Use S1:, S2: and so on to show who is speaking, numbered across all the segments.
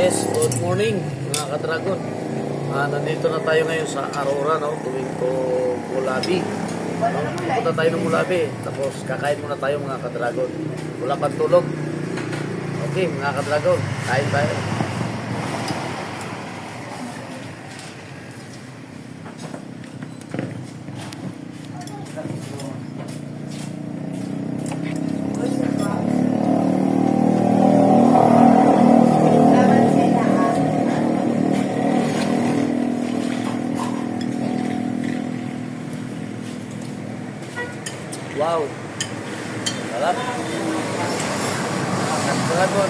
S1: Yes, good morning mga ka-dragon. Nandito na tayo ngayon sa Aurora, no? Tuwing po Mulabi. Pupunta tayo ng Mulabi. Tapos kakain muna tayo mga ka-dragon. Wala pang tulog. Okay mga ka-dragon, kain tayo. Wow! Sarap! Dragon!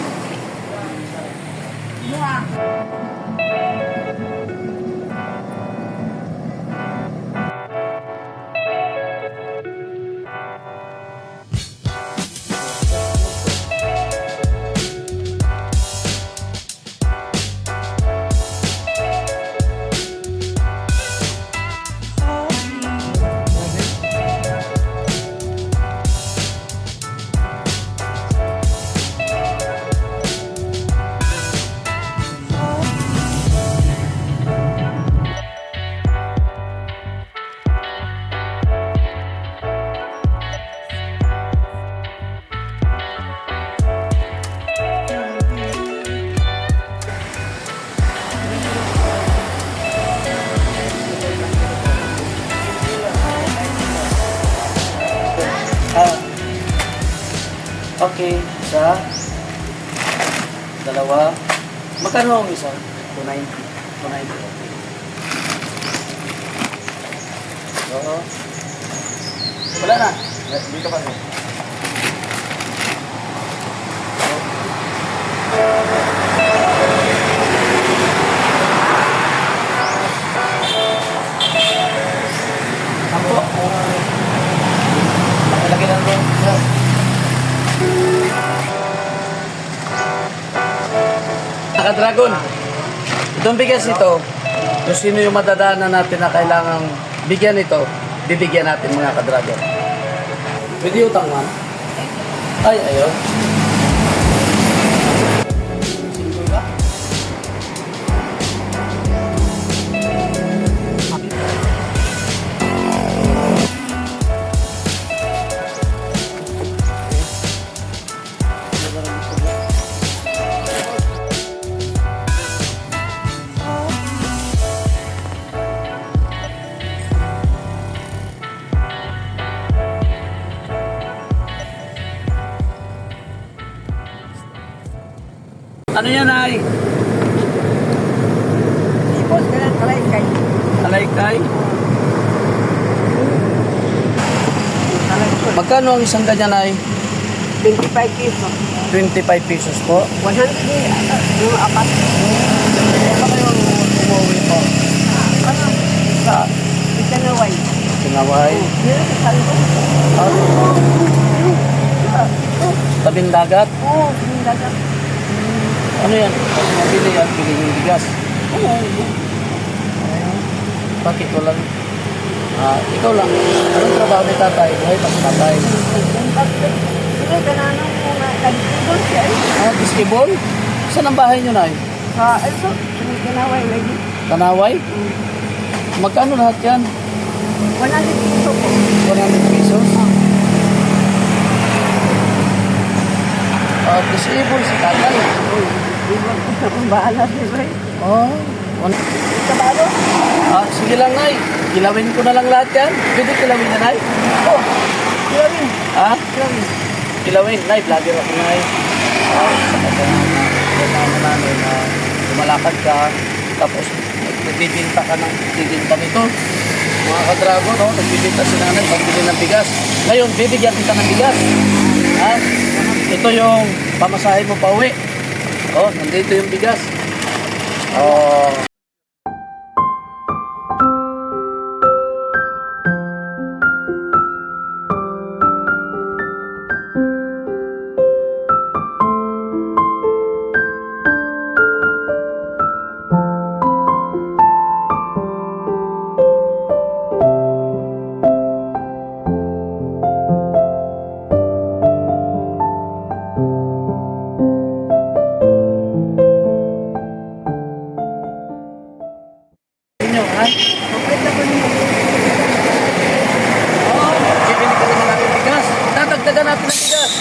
S1: Okay, isa, dalawa. Magkano ang isa? 290. 290, okay. Oo. Wala na. Dito pa rin. Ako. Lagi lang doon. Dragon, itong bigas ito, kung sino yung madadaanan natin na kailangang bigyan ito, bibigyan natin mga ka-dragon. Video utang man? Ay, ayun. Ano yan, ay?
S2: Ipos ka ng kalaykay.
S1: Kalaykay? Magkano ang isang ganyan, ay?
S2: 25 pesos.
S1: 25 pesos po.
S2: 100 yung apat.
S1: Ano kayong umuwi po?
S2: Ano? Sa Tinaway.
S1: Tinaway?
S2: Meron sa Salvo.
S1: Tabing dagat?
S2: Oo, dagat.
S1: Ano yan? Pag mabili yan, bili yung bigas.
S2: Oo.
S1: Bakit walang... ikaw lang. Anong trabaho ni tatay? Buhay pa si tatay.
S2: Sige, gananong mga nag-ibon siya.
S1: Biskibon? Saan ang bahay nyo na?
S2: Sa Elso, sa Tinaway lagi.
S1: Tanaway? Magkano lahat yan?
S2: 100 pesos po.
S1: 100 pesos? Disabled si tatay.
S2: Ibon ko sa kung bahala si Bay.
S1: Oh.
S2: Kabalo?
S1: Sige lang, Nay. Kilawin ko na lang lahat yan. Pwede kilawin na, Nay?
S2: Oo. Kilawin.
S1: Kilawin. Kilawin. Nay, vlogger ako, Nay. Sa namin na lumalakad ka, tapos nagbibinta ka ng bibinta nito. Mga ka-dragon, no? Nagbibinta si nanay, pagbili ng bigas. Ngayon, bibigyan kita ng bigas. Ito yung pamasahe mo pa uwi. Nandito yung bigas. Ha?
S2: Kapit ako niyo.
S1: Bibili ka naman natin bigas. Dadagdagan natin ng bigas.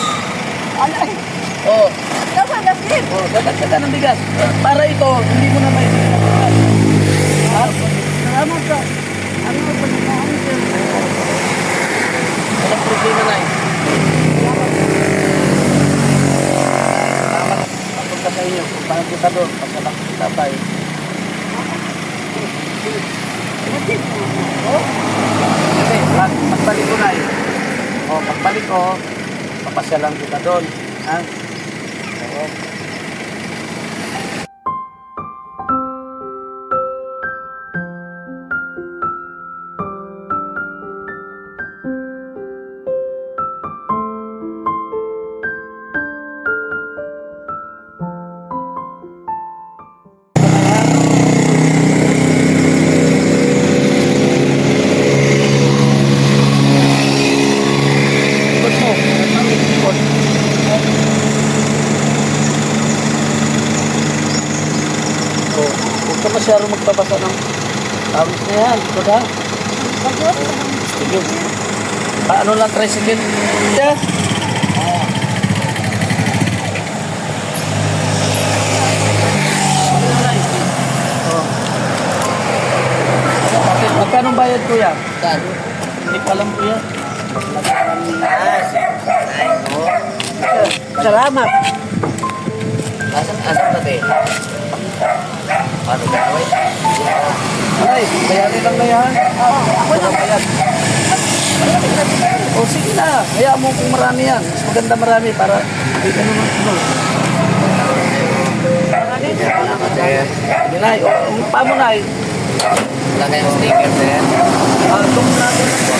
S2: Ano?
S1: Oo.
S2: Tama na, Steve.
S1: Oh, dadagdagan ng bigas. Para ito, hindi mo na may bigas. Ha?
S2: Salamat ka. Ano mo pa nakahan, sir?
S1: Walang problema na eh. Salamat. Papunta sa inyo. Puntahan kita doon. Pagkalak kita tayo.
S2: Oh,
S1: Kasi, pagbalik ko na eh. O, pagbalik ko, papasyalan kita doon. Ha? Oo. Ikot mo. Ikot. O, huwag ka masyadong magpapasa ng tawis na yan. Ikot ha? Sige. Paano lang tricycle? Yeah. Oh. Bakit? Magkano bayad kuya? Hindi pa lang kuya.
S2: salamat.
S3: Asam tadi? Paano gawin?
S1: Ay, bayarin lang na yan. Ako na bayad. O sige na, hayaan mo kung marami yan. Mas maganda marami para hindi ka naman ano. Sige na, o pa mo na eh.
S3: Wala kayong sticker, sir.
S1: Itong natin na po.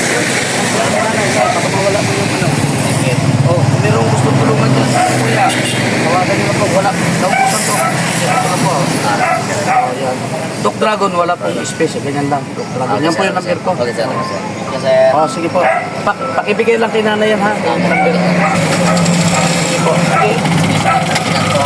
S1: Wala na na, baka mawala mo yung ano.
S3: Sticker.
S1: O, kung merong gusto tulungan dyan sa kuya, tawagan nyo na po. Wala, naubusan to. Ito na po. O, yan. Doc Dragon, wala pong space. Ganyan lang. Doc Dragon. Yan po yung number ko.
S3: Okay, sir. Kasi,
S1: O, sige po. Pakibigay lang kay nanay yan ha. Yung number. Sige po. Sige.
S3: isa, ito,